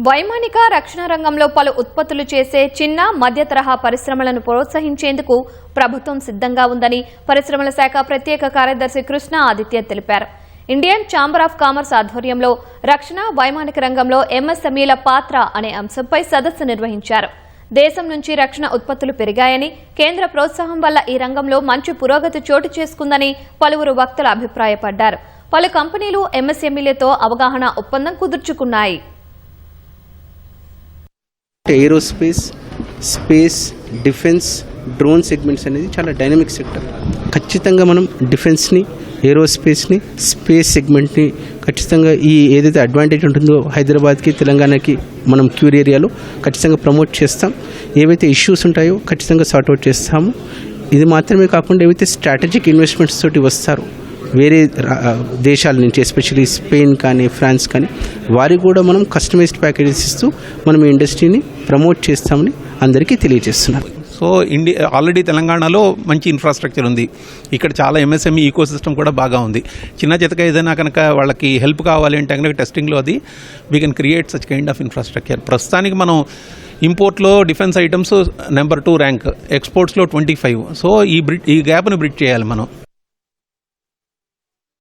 వైమానిక రక్షణ రంగంలో పలు ఉత్పత్తులు చేసే చిన్న మధ్య తరహా పరిశ్రమలను ప్రోత్సహించేందుకు ప్రభుత్వం సిద్ధంగా ఉందని పరిశ్రమల శాఖ ప్రత్యేక కార్యదర్శి కృష్ణ ఆదిత్య తెలిపారు. ఇండియన్ ఛాంబర్ ఆఫ్ కామర్స్ ఆధ్వర్యంలో రక్షణ వైమానిక రంగంలో ఎంఎస్ఎంఈల పాత్ర అనే అంశంపై సదస్సు నిర్వహించారు. దేశం నుంచి రక్షణ ఉత్పత్తులు పెరిగాయని, కేంద్ర ప్రోత్సాహం వల్ల ఈ రంగంలో మంచి పురోగతి చోటు చేసుకుందని పలువురు వక్తలు అభిప్రాయపడ్డారు. పలు కంపెనీలు ఎంఎస్ఎంఈలతో అవగాహన ఒప్పందం కుదుర్చుకున్నాయి. Aerospace, space, defence, drone segments అనేది చాలా డైనమిక్ సెక్టర్. ఖచ్చితంగా మనం డిఫెన్స్ని, ఏరోస్పేస్ని, స్పేస్ సెగ్మెంట్ని ఖచ్చితంగా ఈ ఏదైతే అడ్వాంటేజ్ ఉంటుందో హైదరాబాద్కి, తెలంగాణకి మనం క్యూర్ ఏరియాలో ఖచ్చితంగా ప్రమోట్ చేస్తాం. ఏవైతే ఇష్యూస్ ఉంటాయో ఖచ్చితంగా సార్ట్అవుట్ చేస్తాము. ఇది మాత్రమే కాకుండా ఏవైతే స్ట్రాటజిక్ ఇన్వెస్ట్మెంట్స్ తోటి వస్తారో వేరే దేశాల నుంచి, ఎస్పెషల్లీ స్పెయిన్ కానీ ఫ్రాన్స్ కానీ, వారికి కూడా మనం కస్టమైజ్డ్ ప్యాకేజెస్ ఇస్తూ మనం ఈ ఇండస్ట్రీని ప్రమోట్ చేస్తామని అందరికీ తెలియజేస్తున్నారు. సో ఆల్రెడీ తెలంగాణలో మంచి ఇన్ఫ్రాస్ట్రక్చర్ ఉంది. ఇక్కడ చాలా ఎంఎస్ఎంఈ ఈకో సిస్టమ్ కూడా బాగా ఉంది. చిన్న చితక ఏదైనా కనుక వాళ్ళకి హెల్ప్ కావాలి అంటే కనుక టెస్టింగ్లో అది we can create such kind of infrastructure. ప్రస్తుతానికి మనం ఇంపోర్ట్లో డిఫెన్స్ ఐటమ్స్ నెంబర్ 2 ర్యాంక్, ఎక్స్పోర్ట్స్లో 25. సో ఈ గ్యాప్ను బ్రిడ్జ్ చేయాలి మనం.